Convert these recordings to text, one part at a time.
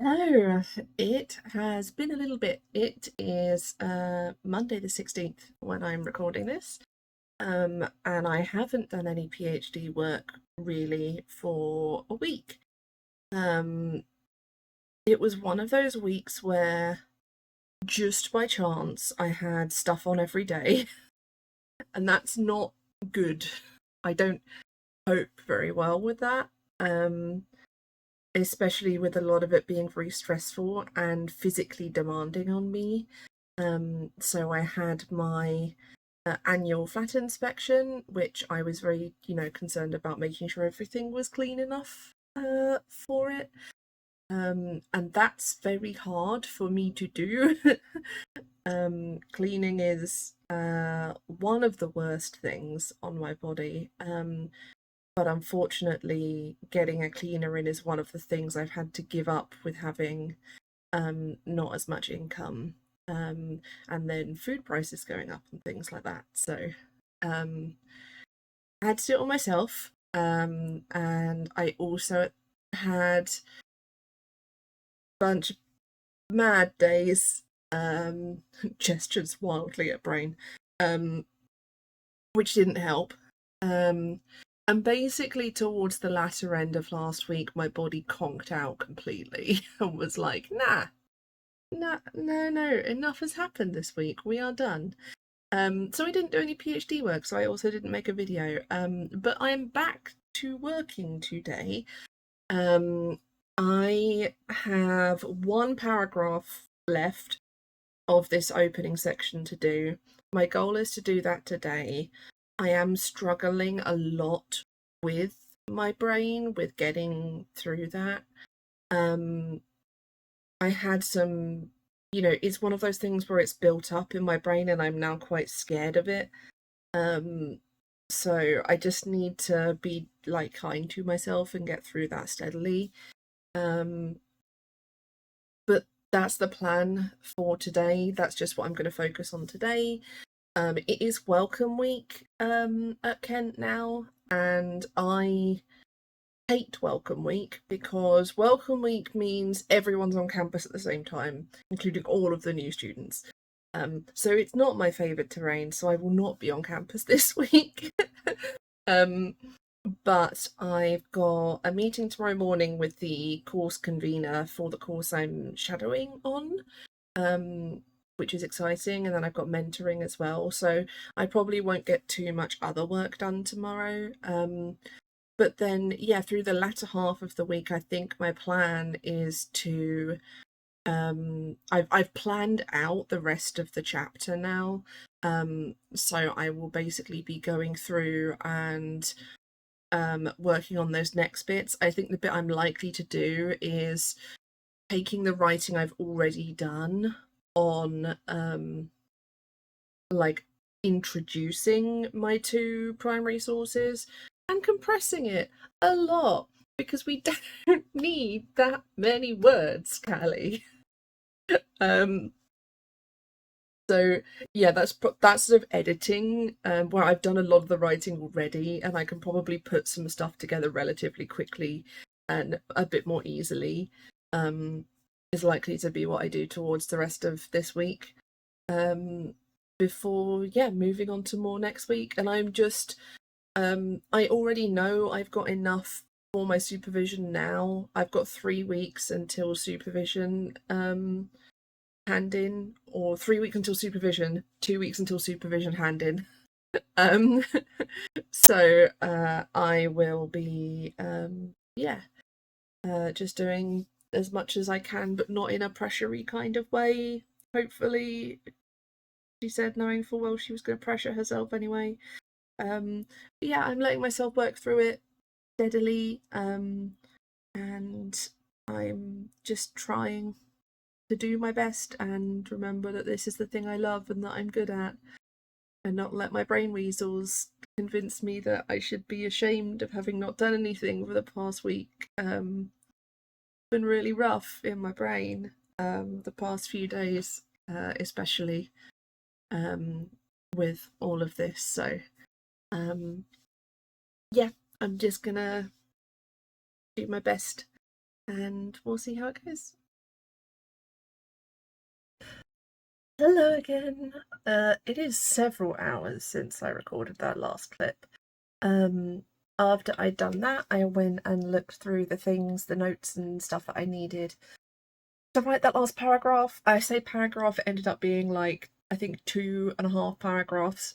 Oh, it has been a little bit. It is Monday the 16th when I'm recording this. And I haven't done any PhD work really for a week. Um, it was one of those weeks where just by chance I had stuff on every day, and that's not good. I don't cope very well with that. Um, Especially with a lot of it being very stressful and physically demanding on me. So I had my annual flat inspection, which I was very, concerned about making sure everything was clean enough for it. And that's very hard for me to do. Cleaning is one of the worst things on my body. But unfortunately, getting a cleaner in is one of the things I've had to give up with having not as much income, and then food prices going up and things like that. So um, I had to do it all myself, and I also had a bunch of mad days, gestures wildly at brain, um, which didn't help. Um, and basically, towards the latter end of last week, my body conked out completely and was like, nah, no, no, no, enough has happened this week. We are done. So I didn't do any PhD work, so I also didn't make a video. But I'm back to working today. I have one paragraph left of this opening section to do. My goal is to do that today. I am struggling a lot with my brain, with getting through that. I had some, it's one of those things where it's built up in my brain and I'm now quite scared of it. So I just need to be like kind to myself and get through that steadily. But that's the plan for today. That's just what I'm going to focus on today. It is welcome week at Kent now, and I hate welcome week because welcome week means everyone's on campus at the same time, including all of the new students. So it's not my favourite terrain, so I will not be on campus this week. um, but I've got a meeting tomorrow morning with the course convener for the course I'm shadowing on, which is exciting. And then I've got mentoring as well. So I probably won't get too much other work done tomorrow. But then, yeah, through the latter half of the week, I think my plan is to I've planned out the rest of the chapter now. So I will basically be going through and working on those next bits. I think the bit I'm likely to do is taking the writing I've already done on like introducing my two primary sources and compressing it a lot because we don't need that many words, Callie. Um, so yeah, that's sort of editing, where I've done a lot of the writing already, and I can probably put some stuff together relatively quickly and a bit more easily. Is likely to be what I do towards the rest of this week. Before moving on to more next week, and I'm just I already know I've got enough for my supervision now. I've got 3 weeks until supervision hand in, or 3 weeks until supervision, 2 weeks until supervision hand in. Um, so I will be just doing as much as I can, but not in a pressury kind of way. Hopefully, she said, knowing full well she was going to pressure herself anyway. Yeah, I'm letting myself work through it steadily, and I'm just trying to do my best and remember that this is the thing I love and that I'm good at, and not let my brain weasels convince me that I should be ashamed of having not done anything for the past week. Been really rough in my brain the past few days, especially with all of this. So yeah, I'm just gonna do my best and we'll see how it goes. Hello again. It is several hours since I recorded that last clip. After I'd done that, I went and looked through the notes and stuff that I needed to write that last paragraph. I say paragraph, it ended up being like, I think 2.5 paragraphs,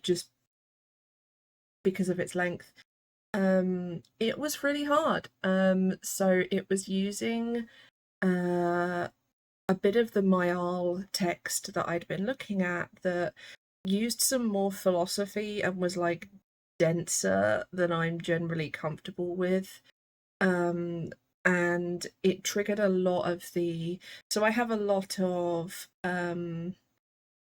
just because of its length. It was really hard. So it was using a bit of the Mayal text that I'd been looking at that used some more philosophy and was like denser than I'm generally comfortable with. And it triggered a lot of so I have a lot of brain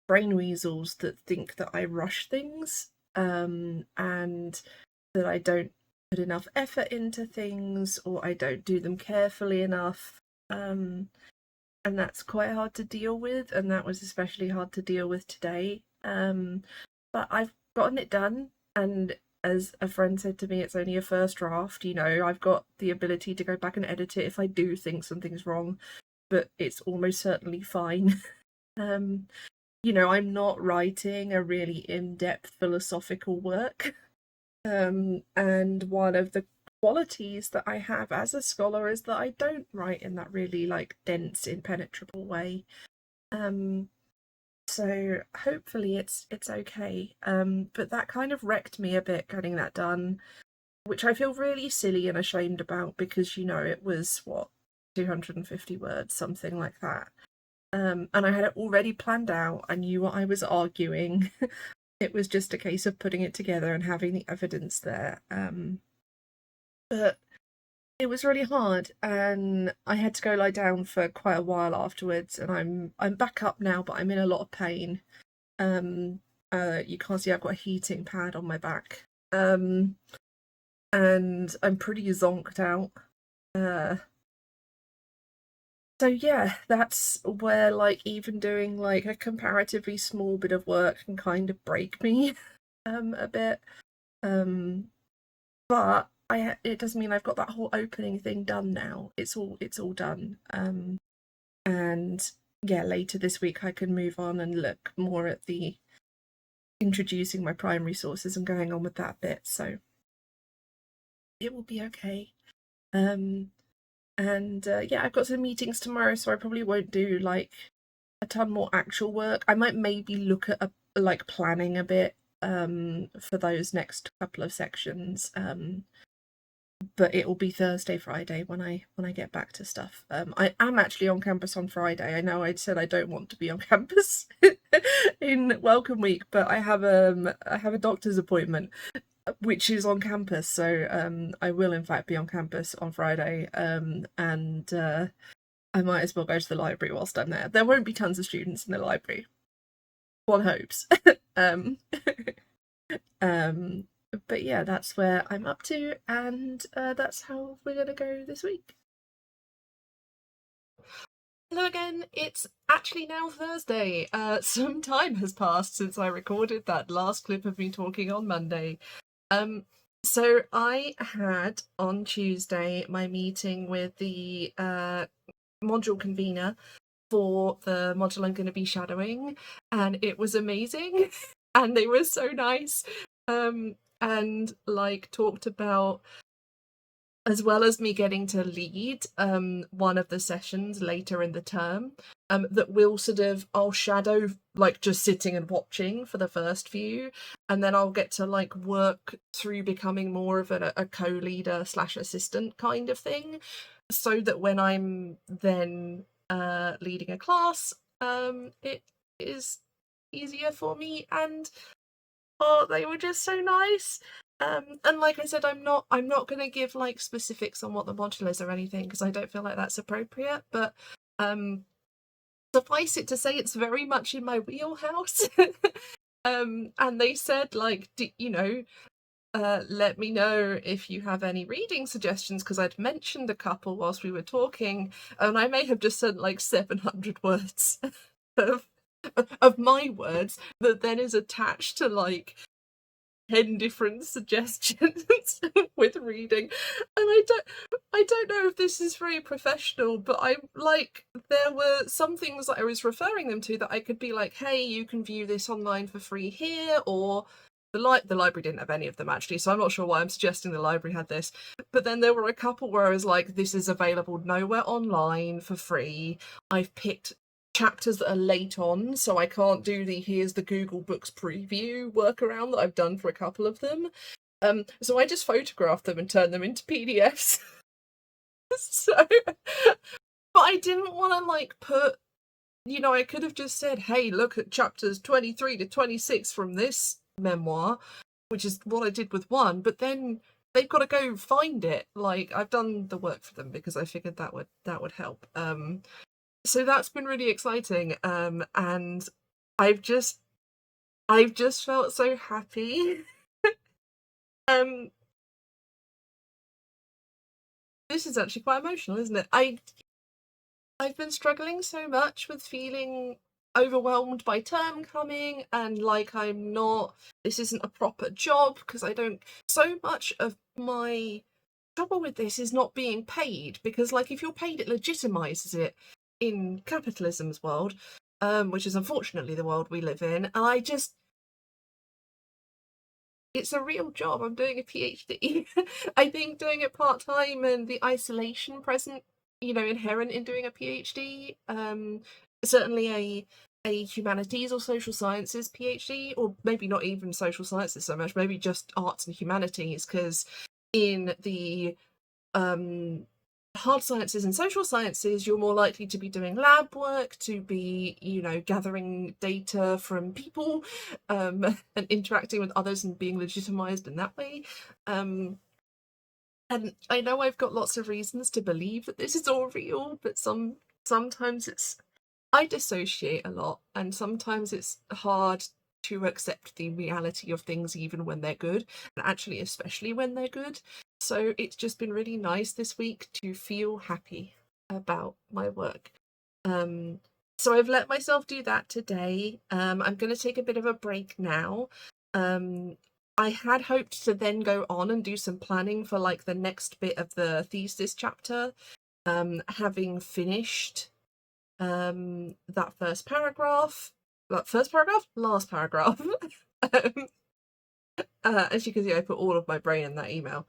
weasels that think that I rush things, and that I don't put enough effort into things, or I don't do them carefully enough. And that's quite hard to deal with, and that was especially hard to deal with today. But I've gotten it done, and as a friend said to me, it's only a first draft. I've got the ability to go back and edit it if I do think something's wrong, but it's almost certainly fine. I'm not writing a really in-depth philosophical work. And one of the qualities that I have as a scholar is that I don't write in that really like dense, impenetrable way. So hopefully it's okay. But that kind of wrecked me a bit getting that done, which I feel really silly and ashamed about because it was 250 words, something like that. And I had it already planned out. I knew what I was arguing. It was just a case of putting it together and having the evidence there. But it was really hard, and I had to go lie down for quite a while afterwards. And I'm back up now, but I'm in a lot of pain. You can't see I've got a heating pad on my back. And I'm pretty zonked out. So yeah, that's where like even doing like a comparatively small bit of work can kind of break me a bit. But it doesn't mean I've got that whole opening thing done now. It's all done. And yeah, later this week I can move on and look more at the introducing my primary sources and going on with that bit. So it will be okay. And yeah, I've got some meetings tomorrow, so I probably won't do like a ton more actual work. I might maybe look at like planning a bit for those next couple of sections. But it will be Thursday, Friday when I get back to stuff. I am actually on campus on Friday. I know I said I don't want to be on campus in Welcome Week, but I have a doctor's appointment which is on campus, so I will in fact be on campus on Friday, and I might as well go to the library whilst I'm there. There won't be tons of students in the library, one hopes. um, but yeah, that's where I'm up to, and that's how we're gonna go this week. Hello again, it's actually now Thursday. Some time has passed since I recorded that last clip of me talking on Monday. So I had on Tuesday my meeting with the module convener for the module I'm going to be shadowing, and it was amazing. And they were so nice. And like talked about, as well as me getting to lead one of the sessions later in the term, that I'll shadow like just sitting and watching for the first few, and then I'll get to like work through becoming more of a co-leader / assistant kind of thing, so that when I'm then leading a class, it is easier for me. And they were just so nice. And like I said, I'm not gonna give like specifics on what the module is or anything, because I don't feel like that's appropriate, but suffice it to say it's very much in my wheelhouse. And they said like, let me know if you have any reading suggestions, because I'd mentioned a couple whilst we were talking, and I may have just sent like 700 words of my words that then is attached to like 10 different suggestions with reading, and I don't know if this is very professional, but I like there were some things that I was referring them to that I could be like, hey, you can view this online for free here, or the library didn't have any of them actually, so I'm not sure why I'm suggesting the library had this. But then there were a couple where I was like, this is available nowhere online for free. I've picked chapters that are late on, so I can't do the here's the Google Books preview workaround that I've done for a couple of them. So I just photographed them and turned them into PDFs. So, but I didn't want to like put, I could have just said, hey, look at chapters 23 to 26 from this memoir, which is what I did with one, but then they've got to go find it. Like, I've done the work for them because I figured that would help. So that's been really exciting, and I've just felt so happy. This is actually quite emotional, isn't it? I've been struggling so much with feeling overwhelmed by term coming, and like this isn't a proper job because I don't. So much of my trouble with this is not being paid, because like if you're paid, it legitimizes it in capitalism's world, which is unfortunately the world we live in. And it's a real job. I'm doing a PhD. I think doing it part-time and the isolation inherent in doing a PhD, certainly a humanities or social sciences PhD, or maybe not even social sciences so much, maybe just arts and humanities, because in the hard sciences and social sciences, you're more likely to be doing lab work, to be, gathering data from people, and interacting with others and being legitimized in that way. And I know I've got lots of reasons to believe that this is all real, but sometimes I dissociate a lot, and sometimes it's hard to accept the reality of things even when they're good, and actually especially when they're good. So it's just been really nice this week to feel happy about my work. So I've let myself do that today. I'm going to take a bit of a break now. I had hoped to then go on and do some planning for like the next bit of the thesis chapter, having finished that first paragraph. Last paragraph. As you can see, I put all of my brain in that email.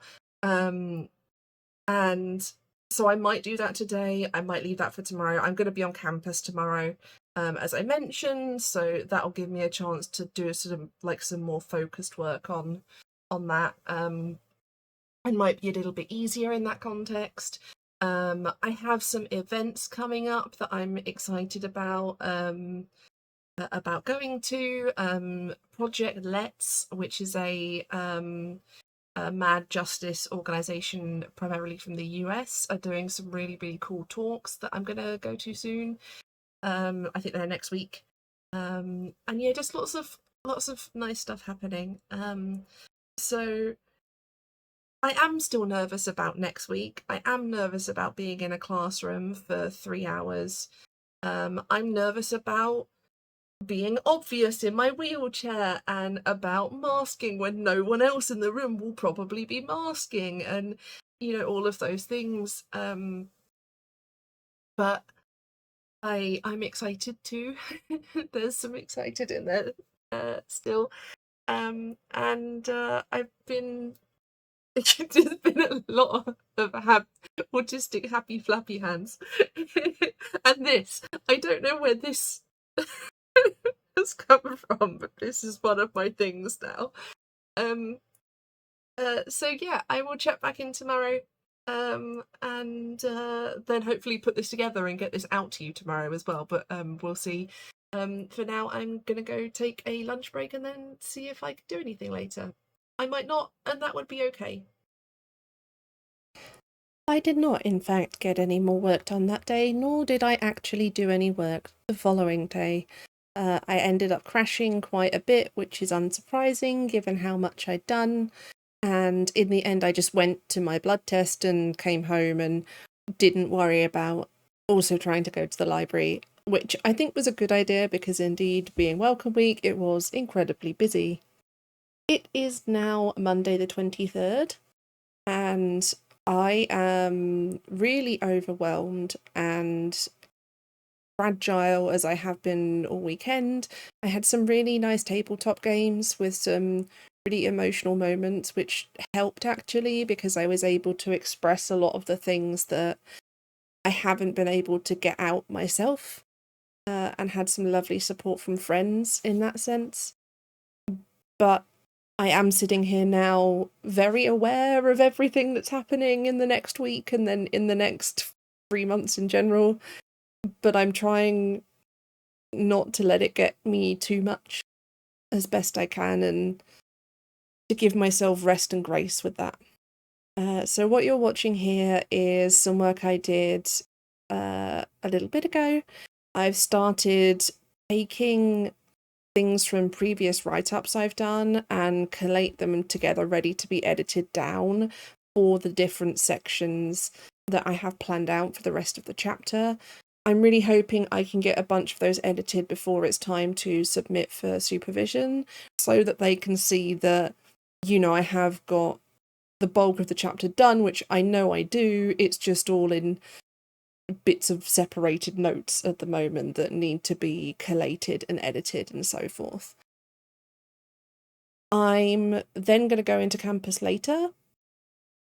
And so I might do that today. I might leave that for tomorrow. I'm going to be on campus tomorrow, as I mentioned, so that'll give me a chance to do sort of like some more focused work on that. And might be a little bit easier in that context. I have some events coming up that I'm excited about going to. Project Let's, which is a mad justice organization primarily from the US, are doing some really, really cool talks that I'm going to go to soon. I think they're next week. And yeah, just lots of nice stuff happening. So I am still nervous about next week. I am nervous about being in a classroom for 3 hours. I'm nervous about being obvious in my wheelchair, and about masking when no one else in the room will probably be masking, and all of those things. But I'm excited too. There's some excited in there still. And I've been there's been a lot of autistic happy flappy hands. And this, I don't know where this has come from, but this is one of my things now. So yeah, I will check back in tomorrow, and then hopefully put this together and get this out to you tomorrow as well. But we'll see. For now, I'm gonna go take a lunch break and then see if I can do anything later. I might not, and that would be okay. I did not, in fact, get any more work done that day, nor did I actually do any work the following day. I ended up crashing quite a bit, which is unsurprising given how much I'd done. And in the end, I just went to my blood test and came home and didn't worry about also trying to go to the library, which I think was a good idea because indeed, being Welcome Week, it was incredibly busy. It is now Monday the 23rd, and I am really overwhelmed and fragile as I have been all weekend. I had some really nice tabletop games with some really emotional moments, which helped actually because I was able to express a lot of the things that I haven't been able to get out myself, and had some lovely support from friends in that sense. But I am sitting here now very aware of everything that's happening in the next week and then in the next 3 months in general. But I'm trying not to let it get me too much as best I can and to give myself rest and grace with that. So what you're watching here is some work I did a little bit ago. I've started taking things from previous write-ups I've done and collate them together ready to be edited down for the different sections that I have planned out for the rest of the chapter. I'm really hoping I can get a bunch of those edited before it's time to submit for supervision so that they can see that, I have got the bulk of the chapter done, which I know I do. It's just all in bits of separated notes at the moment that need to be collated and edited and so forth. I'm then going to go into campus later.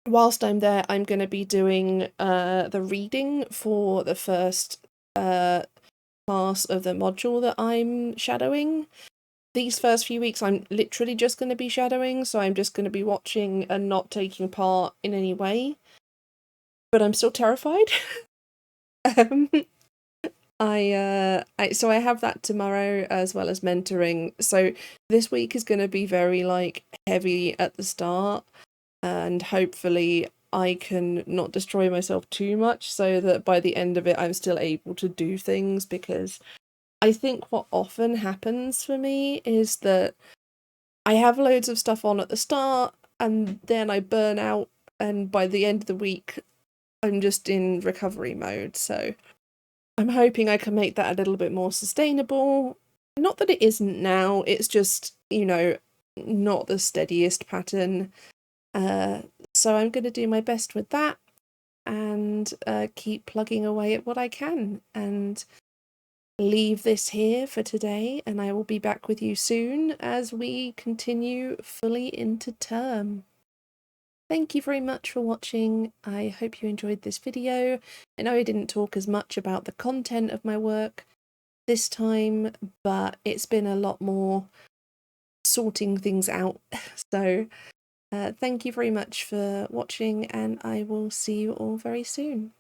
Whilst I'm there, I'm going to be doing the reading for the first class of the module that I'm shadowing. These first few weeks, I'm literally just going to be shadowing, so I'm just going to be watching and not taking part in any way. But I'm still terrified. So I have that tomorrow as well as mentoring. So this week is going to be very heavy at the start, and hopefully I can not destroy myself too much so that by the end of it I'm still able to do things, because I think what often happens for me is that I have loads of stuff on at the start and then I burn out, and by the end of the week I'm just in recovery mode. So I'm hoping I can make that a little bit more sustainable. Not that it isn't now, it's just, not the steadiest pattern. So I'm going to do my best with that and keep plugging away at what I can and leave this here for today. And I will be back with you soon as we continue fully into term. Thank you very much for watching. I hope you enjoyed this video. I know I didn't talk as much about the content of my work this time, but it's been a lot more sorting things out. So thank you very much for watching, and I will see you all very soon.